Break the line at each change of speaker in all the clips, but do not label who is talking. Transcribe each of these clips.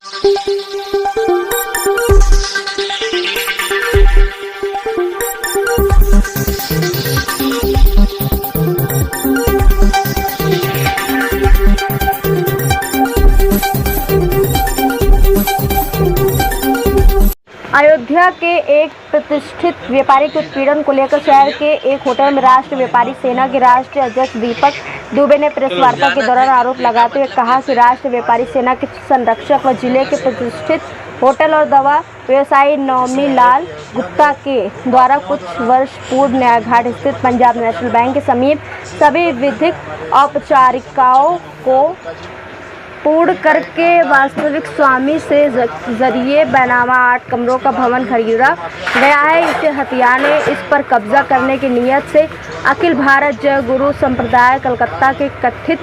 अयोध्या के एक प्रतिष्ठित व्यापारी के उत्पीड़न को लेकर शहर के एक होटल में राष्ट्रीय व्यापारी सेना के राष्ट्रीय अध्यक्ष दीपक दुबे ने प्रेस वार्ता के दौरान आरोप लगाते हुए कहा कि राष्ट्रीय व्यापारी सेना के संरक्षक व जिले के प्रतिष्ठित होटल और दवा व्यवसायी नौमी लाल गुप्ता के द्वारा कुछ वर्ष पूर्व नयाघाट स्थित पंजाब नेशनल बैंक के समीप सभी विधिक औपचारिकताओं को पूर्ण करके वास्तविक स्वामी से जरिए बैनामा 8 कमरों का भवन खरीदा गया है। इसे हथियार ने इस पर कब्जा करने की नीयत से अखिल भारत जय गुरु संप्रदाय कलकत्ता के कथित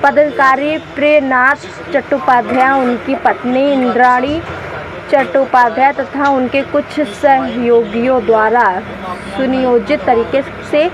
पदाधिकारी प्रियनाथ चट्टोपाध्याय, उनकी पत्नी इंद्राणी चट्टोपाध्याय तथा उनके कुछ सहयोगियों द्वारा सुनियोजित तरीके से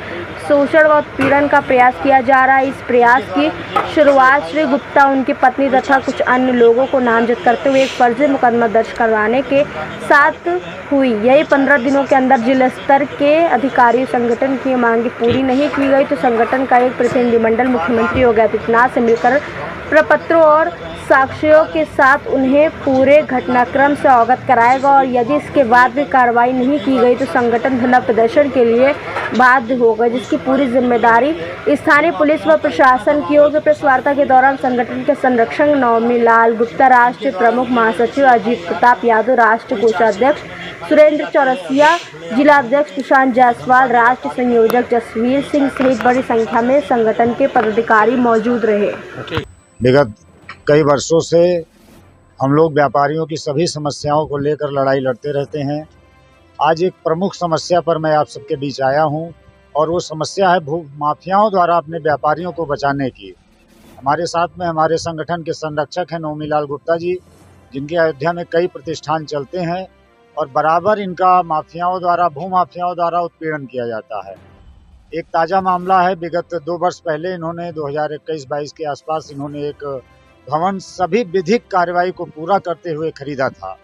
शोषण व उत्पीड़न का प्रयास किया जा रहा है। इस प्रयास की शुरुआत श्री गुप्ता, उनकी पत्नी तथा कुछ अन्य लोगों को नामजद करते हुए एक फर्जी मुकदमा दर्ज करवाने के साथ हुई। यही 15 दिनों के अंदर जिला स्तर के अधिकारी संगठन की मांगे पूरी नहीं की गई तो संगठन का एक प्रतिनिधिमंडल मुख्यमंत्री योगी आदित्यनाथ से मिलकर प्रपत्रों और साक्ष्यों के साथ उन्हें पूरे घटनाक्रम से अवगत कराएगा और यदि इसके बाद भी कार्रवाई नहीं की गई तो संगठन धरना प्रदर्शन के लिए बाध्य होगा, जिसकी पूरी जिम्मेदारी स्थानीय पुलिस व प्रशासन की होगी। प्रेस वार्ता के दौरान संगठन के संरक्षक नौमी लाल गुप्ता, राष्ट्रीय प्रमुख महासचिव अजीत प्रताप यादव, राष्ट्रीय कोषाध्यक्ष सुरेंद्र चौरसिया, जिला अध्यक्ष प्रशांत जायसवाल, राष्ट्रीय संयोजक जसवीर सिंह सहित बड़ी संख्या में संगठन के पदाधिकारी मौजूद रहे।
विगत कई वर्षों से हम लोग व्यापारियों की सभी समस्याओं को लेकर लड़ाई लड़ते रहते हैं। आज एक प्रमुख समस्या पर मैं आप सबके बीच आया हूं और वो समस्या है भू माफियाओं द्वारा अपने व्यापारियों को बचाने की। हमारे साथ में हमारे संगठन के संरक्षक हैं नौमी लाल गुप्ता जी, जिनके अयोध्या में कई प्रतिष्ठान चलते हैं और बराबर इनका माफियाओं द्वारा भू माफियाओं द्वारा उत्पीड़न किया जाता है। एक ताज़ा मामला है, विगत 2 वर्ष पहले इन्होंने 2021-22 के आसपास इन्होंने एक भवन सभी विधिक कार्रवाई को पूरा करते हुए खरीदा था,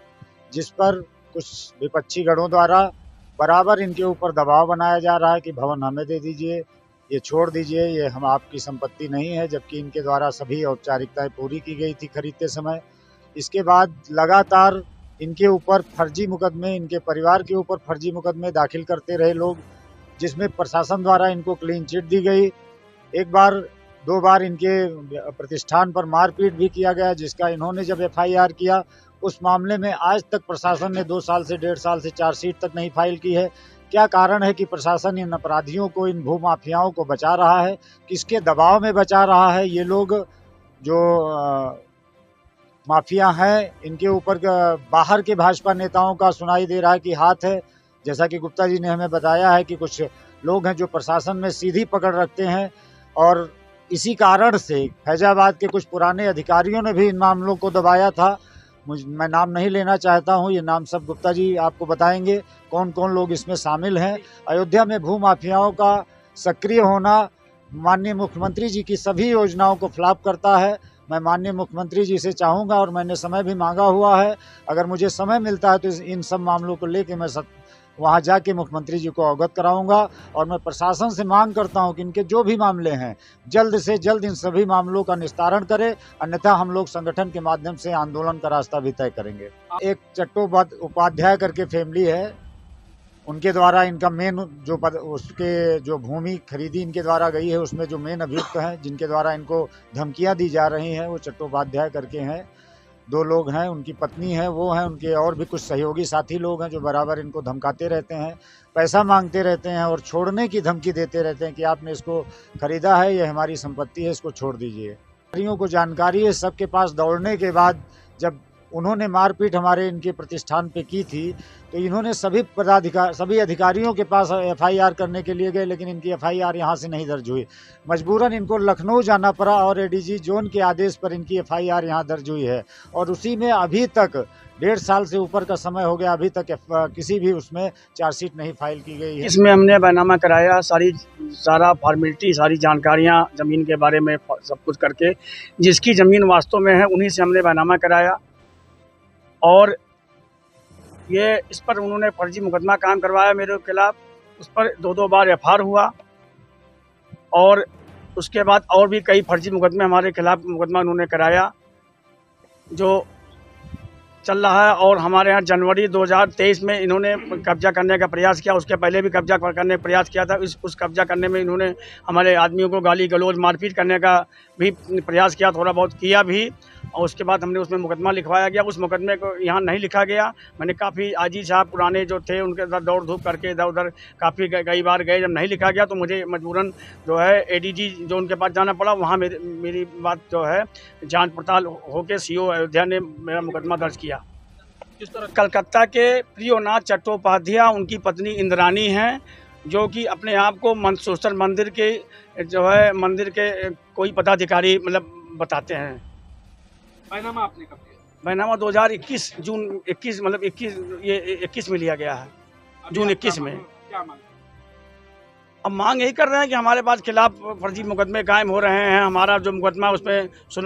जिस पर कुछ विपक्षी गणों द्वारा बराबर इनके ऊपर दबाव बनाया जा रहा है कि भवन हमें दे दीजिए, ये छोड़ दीजिए, ये हम आपकी संपत्ति नहीं है, जबकि इनके द्वारा सभी औपचारिकताएं पूरी की गई थी खरीदते समय। इसके बाद लगातार इनके ऊपर फर्जी मुकदमे, इनके परिवार के ऊपर फर्जी मुकदमे दाखिल करते रहे लोग, जिसमें प्रशासन द्वारा इनको क्लीन चिट दी गई। 1 बार 2 बार इनके प्रतिष्ठान पर मारपीट भी किया गया, जिसका इन्होंने जब FIR किया उस मामले में आज तक प्रशासन ने 2 साल से 1.5 साल से चार्जशीट तक नहीं फाइल की है। क्या कारण है कि प्रशासन इन अपराधियों को, इन भू माफियाओं को बचा रहा है? किसके दबाव में बचा रहा है? ये लोग जो माफिया हैं, इनके ऊपर बाहर के भाजपा नेताओं का सुनाई दे रहा है कि हाथ है। जैसा कि गुप्ता जी ने हमें बताया है कि कुछ लोग हैं जो प्रशासन में सीधी पकड़ रखते हैं और इसी कारण से फैजाबाद के कुछ पुराने अधिकारियों ने भी इन मामलों को दबाया था। मैं नाम नहीं लेना चाहता हूं, ये नाम सब गुप्ता जी आपको बताएंगे कौन कौन लोग इसमें शामिल हैं। अयोध्या में भू माफियाओं का सक्रिय होना माननीय मुख्यमंत्री जी की सभी योजनाओं को फ्लॉप करता है। मैं माननीय मुख्यमंत्री जी से चाहूँगा और मैंने समय भी मांगा हुआ है, अगर मुझे समय मिलता है तो इन सब मामलों को लेकर मैं वहाँ जाके मुख्यमंत्री जी को अवगत कराऊंगा और मैं प्रशासन से मांग करता हूं कि इनके जो भी मामले हैं जल्द से जल्द इन सभी मामलों का निस्तारण करें, अन्यथा हम लोग संगठन के माध्यम से आंदोलन का रास्ता भी तय करेंगे। एक चट्टोपाध्याय करके फैमिली है, उनके द्वारा इनका मेन उसके जो भूमि खरीदी इनके द्वारा गई है, उसमें जो मेन अभियुक्त हैं जिनके द्वारा इनको धमकियाँ दी जा रही हैं वो चट्टोपाध्याय करके हैं। 2 लोग हैं, उनकी पत्नी है, वो हैं, उनके और भी कुछ सहयोगी साथी लोग हैं जो बराबर इनको धमकाते रहते हैं, पैसा मांगते रहते हैं और छोड़ने की धमकी देते रहते हैं कि आपने इसको खरीदा है, ये हमारी संपत्ति है, इसको छोड़ दीजिए। अधिकारियों को जानकारी है, सबके पास दौड़ने के बाद जब उन्होंने मारपीट हमारे इनके प्रतिष्ठान पे की थी तो इन्होंने सभी अधिकारियों के पास FIR करने के लिए गए, लेकिन इनकी FIR यहाँ से नहीं दर्ज हुई। मजबूरन इनको लखनऊ जाना पड़ा और ADG जोन के आदेश पर इनकी FIR यहाँ दर्ज हुई है और उसी में अभी तक 1.5 साल से ऊपर का समय हो गया, अभी तक किसी भी उसमें चार्जशीट नहीं फाइल की गई है।
इसमें हमने बैनामा कराया, सारा फॉर्मेलिटी, सारी जानकारियाँ ज़मीन के बारे में सब कुछ करके, जिसकी ज़मीन वास्तव में है उन्हीं से हमने बैनामा कराया और ये इस पर उन्होंने फर्जी मुकदमा कायम करवाया मेरे खिलाफ। उस पर 2 बार एफआईआर हुआ और उसके बाद और भी कई फर्जी मुकदमे हमारे खिलाफ मुकदमा उन्होंने कराया जो चल रहा है। और हमारे यहाँ जनवरी 2023 में इन्होंने कब्जा करने का प्रयास किया, उसके पहले भी कब्जा करने का प्रयास किया था। उस कब्जा करने में इन्होंने हमारे आदमियों को गाली गलौज मारपीट करने का भी प्रयास किया, थोड़ा बहुत किया भी। और उसके बाद हमने उसमें मुकदमा लिखवाया गया। उस मुकदमे को यहाँ नहीं लिखा गया। मैंने काफ़ी आजी साहब पुराने जो थे उनके साथ दौड़ धूप करके इधर उधर काफ़ी कई बार गए। जब नहीं लिखा गया तो मुझे मजबूरन जो है एडीजी जो उनके पास जाना पड़ा। वहाँ मेरी बात जो है जांच पड़ताल होकर सीओ अयोध्या ने मेरा मुकदमा दर्ज किया।
किस तरह?
कलकत्ता के प्रियोनाथ चट्टोपाध्याय उनकी पत्नी इंद्रानी हैं, जो कि अपने आप को मंदसौर मंदिर के जो है मंदिर के कोई पदाधिकारी मतलब बताते हैं।
बैनामा आपने कब दिया?
बैनामा 2021 जून 21 मतलब 21 में लिया गया है,
अभी
जून
आप
21
क्या
में।
क्या मांग?
अब मांग यही कर रहे हैं कि हमारे पास खिलाफ फर्जी मुकदमे कायम हो रहे हैं। हमारा जो मुकदमा उसमें सुन